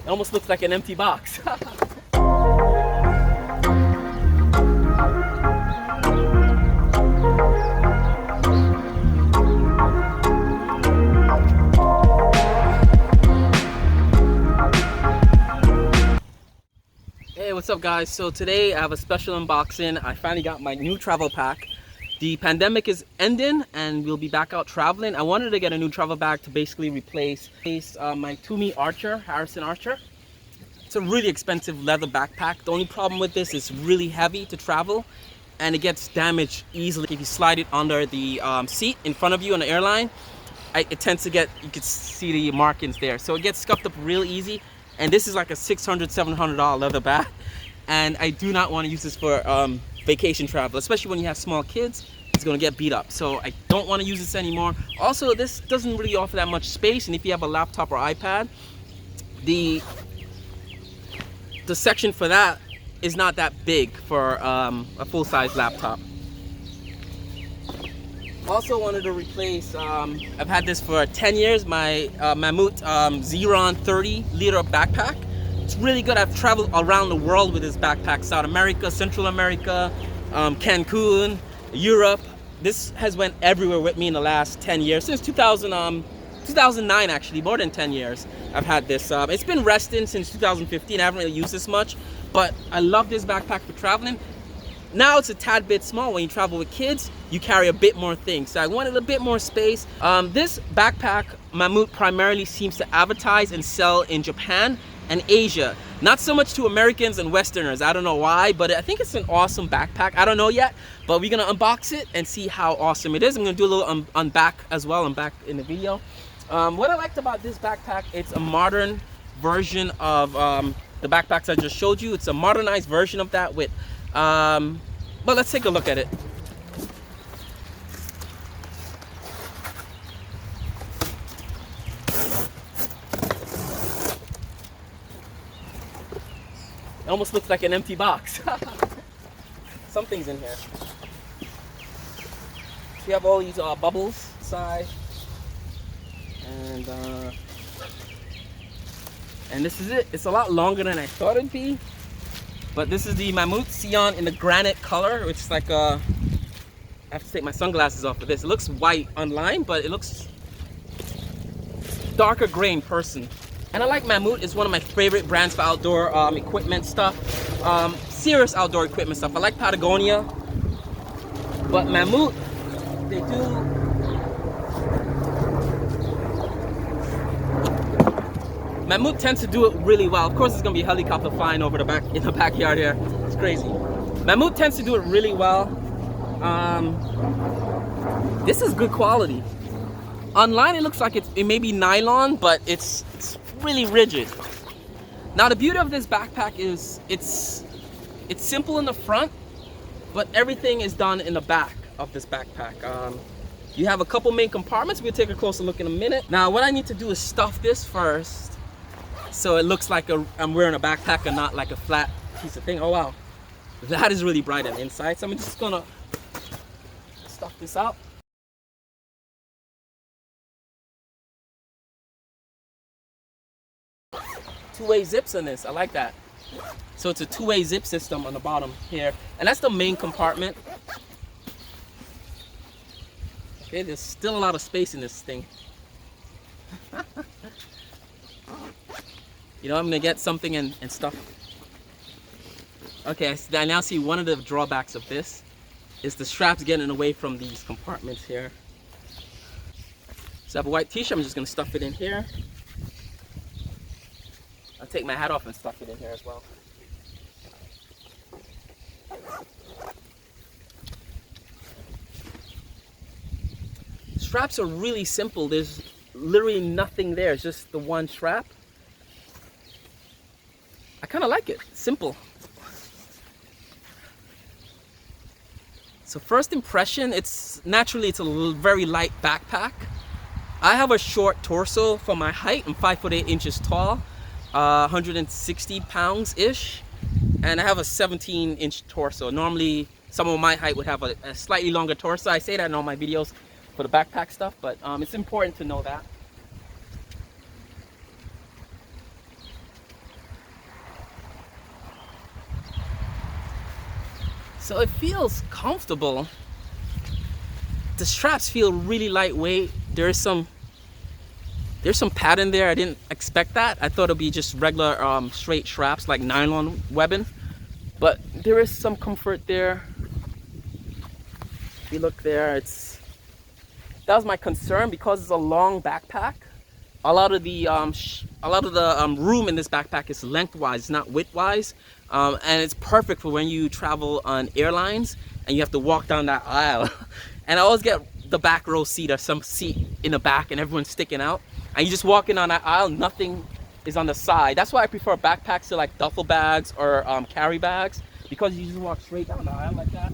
It almost looks like an empty box. Hey, what's up guys? So today I have a special unboxing. I finally got my new travel pack. The pandemic is ending and we'll be back out traveling. I wanted to get a new travel bag to basically replace my Tumi Archer, Harrison Archer. It's a really expensive leather backpack. The only problem with this is really heavy to travel and it gets damaged easily. If you slide it under the seat in front of you on the airline, it tends to get, you can see the markings there. So it gets scuffed up real easy. And this is like a $600, $700 leather bag. And I do not want to use this for vacation travel, especially when you have small kids. It's going to get beat up. So I don't want to use this anymore. Also, this doesn't really offer that much space. And if you have a laptop or iPad, the section for that is not that big for a full-size laptop. Also wanted to replace, I've had this for 10 years, my MAMMUT Seon 30 liter backpack. It's really good. I've traveled around the world with this backpack. South America, Central America, Cancun, Europe. This has went everywhere with me in the last 10 years. Since 2009 actually, more than 10 years I've had this. It's been resting since 2015. I haven't really used this much, but I love this backpack for traveling. Now it's a tad bit small. When you travel with kids, you carry a bit more things. So I wanted a bit more space. This backpack, MAMMUT primarily seems to advertise and sell in Japan and Asia. Not so much to Americans and Westerners. I don't know why, but I think it's an awesome backpack. I don't know yet, but we're gonna unbox it and see how awesome it is. I'm gonna do a little unback as well, unback in the video. What I liked about this backpack, it's a modern version of the backpacks I just showed you. It's a modernized version of that with but let's take a look at it. It almost looks like an empty box. Something's in here. We have all these bubbles inside, and this is it. It's a lot longer than I thought it'd be. But this is the MAMMUT Seon in the granite color, which is like I have to take my sunglasses off for this. It looks white online, but it looks darker gray in person. And I like MAMMUT. It's one of my favorite brands for outdoor equipment stuff. Serious outdoor equipment stuff. I like Patagonia, but MAMMUT, they do. MAMMUT tends to do it really well. Of course, there's gonna be a helicopter flying over the back in the backyard here. It's crazy. MAMMUT tends to do it really well. This is good quality. Online, it looks like it may be nylon, but it's really rigid. Now, the beauty of this backpack is it's simple in the front, but everything is done in the back of this backpack. You have a couple main compartments. We'll take a closer look in a minute. Now, what I need to do is stuff this first, so it looks like I'm wearing a backpack and not like a flat piece of thing. Oh wow, that is really bright on the inside. So I'm just gonna stuff this out. Two-way zips on this, I like that. So it's a two-way zip system on the bottom here. And that's the main compartment. Okay, there's still a lot of space in this thing. You know, I'm gonna get something and stuff. Okay, I now see one of the drawbacks of this is the straps getting away from these compartments here. So I have a white t-shirt, I'm just gonna stuff it in here. I'll take my hat off and stuff it in here as well. Straps are really simple. There's literally nothing there. It's just the one strap. I kind of like it. Simple. So first impression, it's a very light backpack. I have a short torso for my height. I'm 5'8" tall, 160 pounds ish, and I have a 17-inch torso. Normally, someone my height would have a slightly longer torso. I say that in all my videos for the backpack stuff, but it's important to know that. So it feels comfortable. The straps feel really lightweight. There's some padding there. I didn't expect that. I thought it'd be just regular straight straps like nylon webbing, but there is some comfort there. If you look there, that was my concern because it's a long backpack. A lot of the room in this backpack is lengthwise, it's not widthwise, and it's perfect for when you travel on airlines and you have to walk down that aisle. And I always get the back row seat or some seat in the back and everyone's sticking out. And you just walk in on that aisle, nothing is on the side. That's why I prefer backpacks to like duffel bags or carry bags, because you just walk straight down the aisle like that.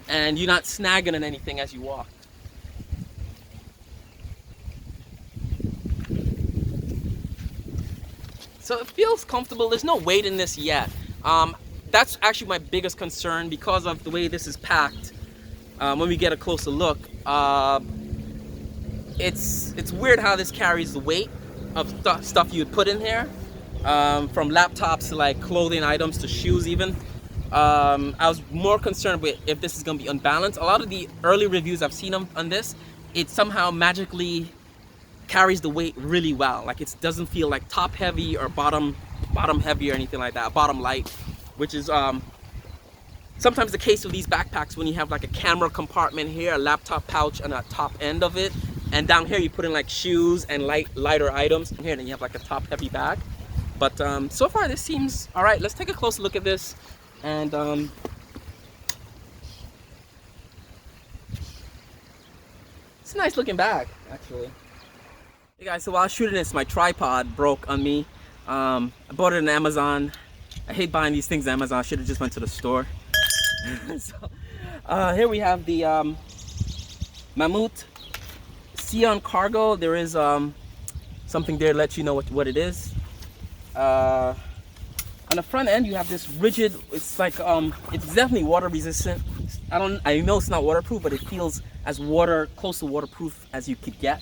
And you're not snagging on anything as you walk. So it feels comfortable. There's no weight in this yet. That's actually my biggest concern because of the way this is packed. When we get a closer look, it's weird how this carries the weight of stuff you would put in here, from laptops to like clothing items to shoes even. I was more concerned with if this is going to be unbalanced. A lot of the early reviews I've seen on this, it somehow magically carries the weight really well. Like it doesn't feel like top heavy or bottom heavy or anything like that, bottom light, which is sometimes the case with these backpacks when you have like a camera compartment here, a laptop pouch on the top end of it, and down here you put in like shoes and lighter items, and here then you have like a top heavy bag. But so far this seems all right. Let's take a closer look at this. And it's a nice looking bag actually. Hey guys, so while shooting this, my tripod broke on me. I bought it on Amazon. I hate buying these things on Amazon. I should have just went to the store. So here we have the MAMMUT Seon cargo. There is something there to let you know what it is. On the front end, you have this rigid. It's like it's definitely water resistant. I know it's not waterproof, but it feels as close to waterproof as you could get.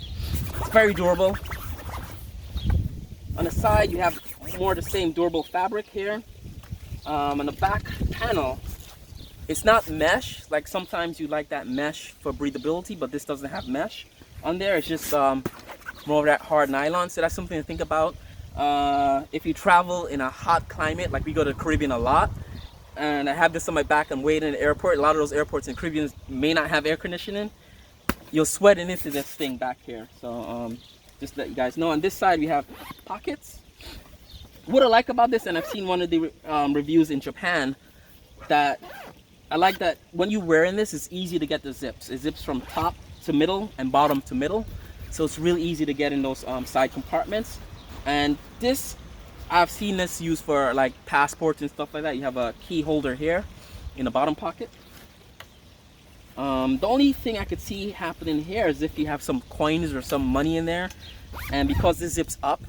It's very durable. On the side, you have more of the same durable fabric here. On the back panel, it's not mesh. Like sometimes you like that mesh for breathability, but this doesn't have mesh on there. It's just more of that hard nylon. So that's something to think about. If you travel in a hot climate, like we go to the Caribbean a lot, and I have this on my back, I'm waiting in the airport. A lot of those airports in Caribbean may not have air conditioning. You'll sweat into this thing back here. So just to let you guys know. On this side we have pockets. What I like about this, and I've seen one of the reviews in Japan, that I like that when you wear in this, it's easy to get the zips. It zips from top to middle and bottom to middle. So it's really easy to get in those side compartments. And this, I've seen this used for like passports and stuff like that. You have a key holder here in the bottom pocket. The only thing I could see happening here is if you have some coins or some money in there, and because this zips up,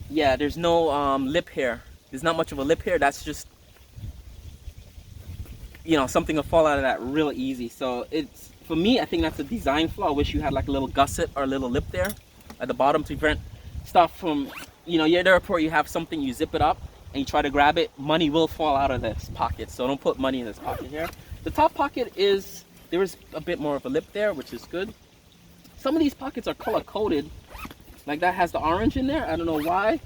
yeah, there's no lip here. There's not much of a lip here. That's just, you know, something will fall out of that real easy. So it's, for me, I think that's a design flaw. I wish you had like a little gusset or a little lip there at the bottom to prevent stuff from, you know, you're at the airport, you have something, you zip it up and you try to grab it, money will fall out of this pocket. So don't put money in this pocket here. The top pocket is, there is a bit more of a lip there, which is good. Some of these pockets are color coded. Like that has the orange in there. I don't know why.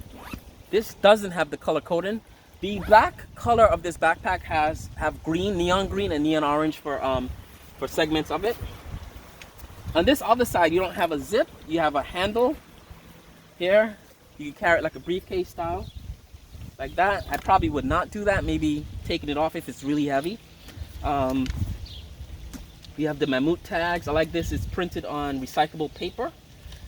This doesn't have the color coding. The black color of this backpack have green, neon green, and neon orange for segments of it. On this other side, you don't have a zip. You have a handle here. You can carry it like a briefcase style, like that. I probably would not do that. Maybe taking it off if it's really heavy. You have the MAMMUT tags. I like this. It's printed on recyclable paper.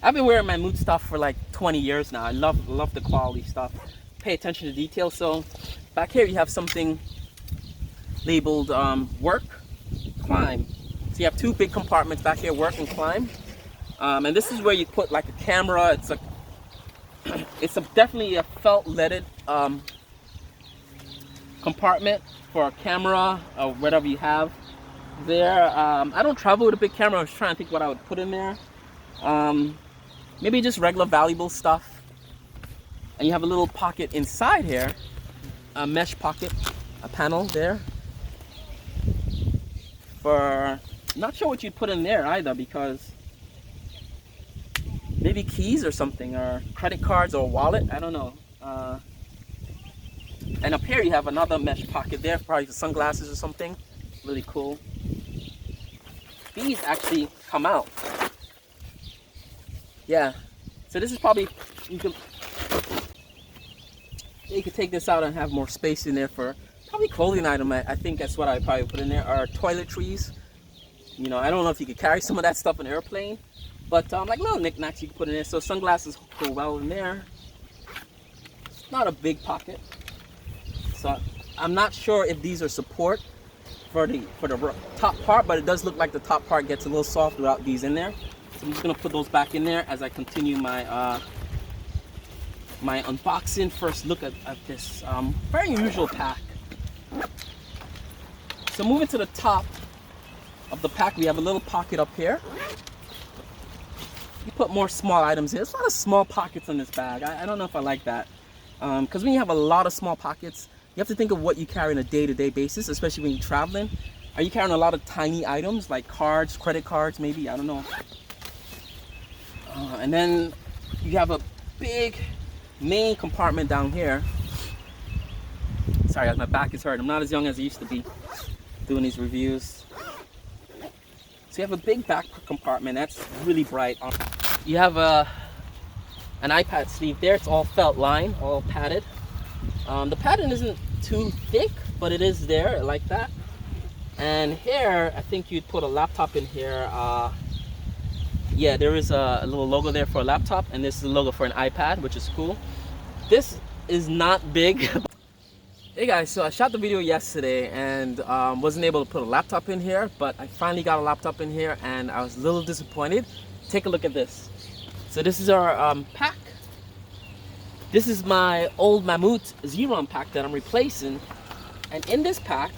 I've been wearing MAMMUT stuff for like 20 years now. I love the quality stuff. Pay attention to detail. So back here you have something labeled work, climb. So you have two big compartments back here, work and climb. And this is where you put like a camera. It's definitely a felt leaded compartment for a camera or whatever you have there. I don't travel with a big camera. I was trying to think what I would put in there. maybe just regular valuable stuff. And you have a little pocket inside here, a mesh pocket, a panel there. For, not sure what you put in there either, because maybe keys or something, or credit cards or wallet, I don't know. And up here you have another mesh pocket there, probably for sunglasses or something. Really cool. These actually come out. Yeah, so this is probably, you could take this out and have more space in there for probably clothing item. I think that's what I probably put in there, or toiletries. You know, I don't know if you could carry some of that stuff in an airplane, but like little knickknacks you can put in there. So sunglasses go well in there. Not a big pocket. So I'm not sure if these are support for the top part, but it does look like the top part gets a little soft without these in there. So I'm just gonna put those back in there as I continue my my unboxing. First look at this very unusual pack. So moving to the top of the pack, we have a little pocket up here. You put more small items in. There's a lot of small pockets in this bag. I don't know if I like that, because when you have a lot of small pockets, you have to think of what you carry on a day-to-day basis, especially when you're traveling. Are you carrying a lot of tiny items like cards, credit cards, maybe? I don't know. And then you have a big main compartment down here. Sorry guys, my back is hurt. I'm not as young as I used to be doing these reviews. So you have a big back compartment that's really bright. You have an iPad sleeve there. It's all felt line, all padded. The padding isn't too thick, but it is there like that. And here, I think you'd put a laptop in here. Yeah, there is a little logo there for a laptop, and this is a logo for an iPad, which is cool. This is not big. Hey guys, so I shot the video yesterday and wasn't able to put a laptop in here, but I finally got a laptop in here and I was a little disappointed. Take a look at this. So this is our pack. This is my old MAMMUT Seon pack that I'm replacing. And in this pack,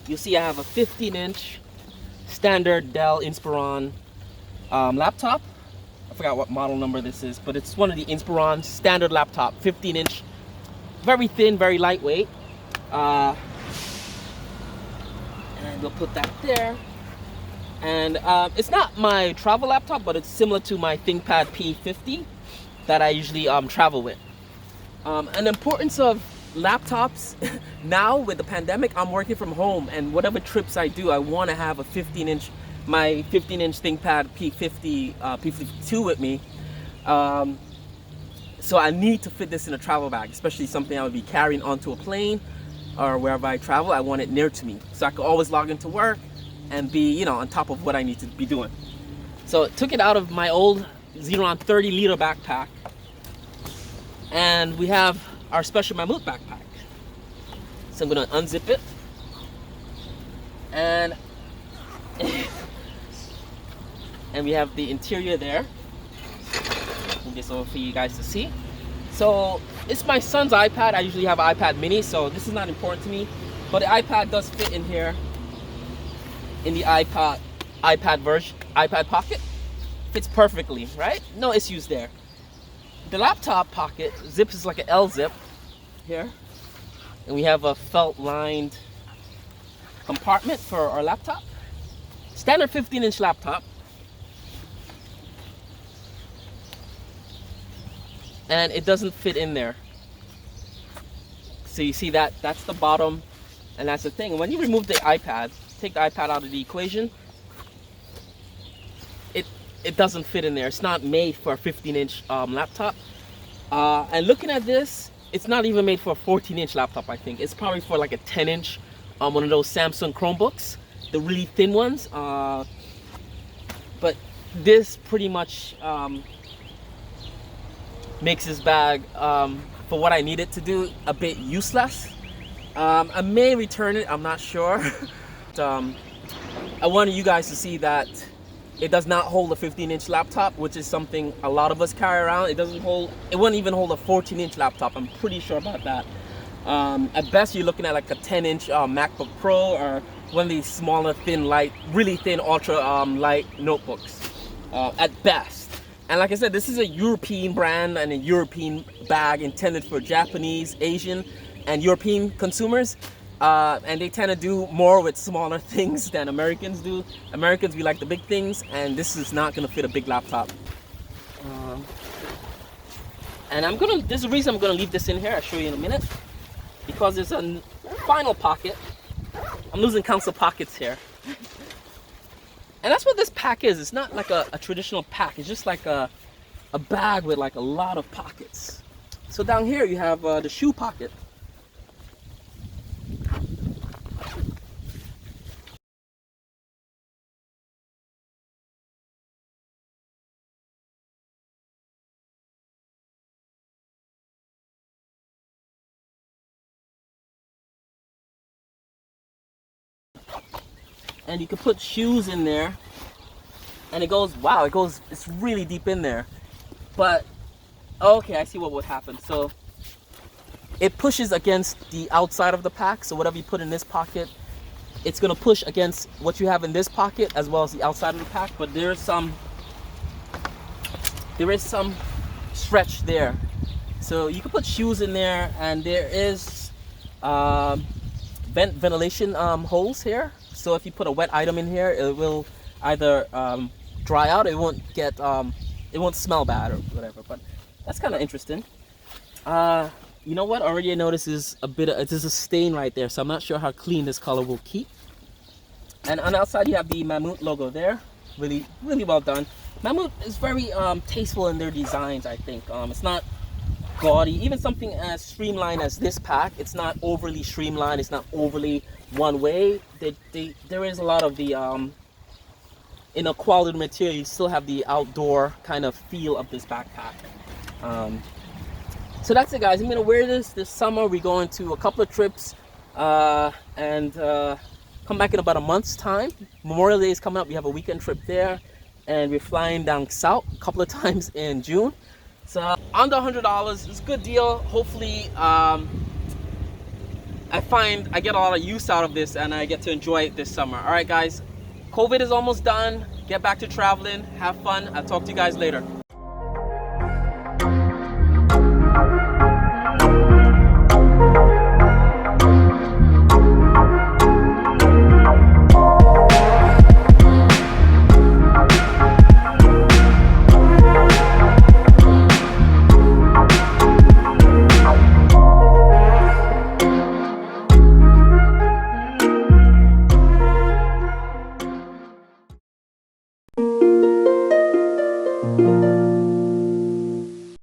you'll see I have a 15-inch standard Dell Inspiron laptop. I forgot what model number this is, but it's one of the Inspiron standard laptop, 15-inch, very thin, very lightweight. And we'll put that there. And it's not my travel laptop, but it's similar to my ThinkPad P50 that I usually travel with. And the importance of laptops now with the pandemic, I'm working from home, and whatever trips I do, I want to have a 15-inch, my 15-inch ThinkPad P50, P52 with me. So I need to fit this in a travel bag, especially something I would be carrying onto a plane or wherever I travel. I want it near to me, so I can always log into work and be, you know, on top of what I need to be doing. So took it out of my old Xenon 30-liter backpack, and we have our special MAMMUT backpack. So I'm gonna unzip it, and and we have the interior there. Move this over for you guys to see. So it's my son's iPad. I usually have an iPad mini, so this is not important to me, but the iPad does fit in here in the iPad version, iPad pocket. Fits perfectly, right? No issues there. The laptop pocket zip is like an L zip here, and we have a felt lined compartment for our laptop. Standard 15-inch laptop. And it doesn't fit in there. So you see that, that's the bottom, and that's the thing. When you remove the iPad, take the iPad out of the equation, it doesn't fit in there. It's not made for a 15-inch laptop. And looking at this, it's not even made for a 14-inch laptop, I think. It's probably for like a 10-inch, one of those Samsung Chromebooks, the really thin ones. But this pretty much makes this bag, for what I need it to do, a bit useless. I may return it, I'm not sure. But, I wanted you guys to see that it does not hold a 15-inch laptop, which is something a lot of us carry around. It wouldn't even hold a 14-inch laptop. I'm pretty sure about that. At best, you're looking at like a 10-inch MacBook Pro or one of these smaller, thin, light, really thin, ultra light notebooks. At best. And like I said, this is a European brand and a European bag intended for Japanese, Asian, and European consumers. And they tend to do more with smaller things than Americans do. Americans, we like the big things, and this is not gonna fit a big laptop. And there's a reason I'm gonna leave this in here. I'll show you in a minute. Because there's a final pocket. I'm losing count of pockets here. And that's what this pack is. It's not like a traditional pack. It's just like a bag with like a lot of pockets. So down here you have the shoe pocket. And you can put shoes in there, and it goes, wow, it's really deep in there. But okay, I see what would happen. So it pushes against the outside of the pack, so whatever you put in this pocket, it's gonna push against what you have in this pocket as well as the outside of the pack. But there is some stretch there, so you can put shoes in there, and there is ventilation holes here. So if you put a wet item in here, it will either dry out. It won't get it won't smell bad or whatever. But that's kind of interesting. You know what? Already I noticed is there's a stain right there, so I'm not sure how clean this color will keep. And on the outside you have the MAMMUT logo there. Really, really well done. MAMMUT is very tasteful in their designs. I think it's not gaudy. Even something as streamlined as this pack, it's not overly streamlined. It's not overly one way. There is a lot of the in a quality material. You still have the outdoor kind of feel of this backpack. So that's it, guys. I'm gonna wear this summer. We're going to a couple of trips and come back in about a month's time. Memorial Day is coming up. We have a weekend trip there, and we're flying down south a couple of times in June. So under $100, it's a good deal. Hopefully I get a lot of use out of this, and I get to enjoy it this summer. All right, guys, COVID is almost done. Get back to traveling. Have fun. I'll talk to you guys later.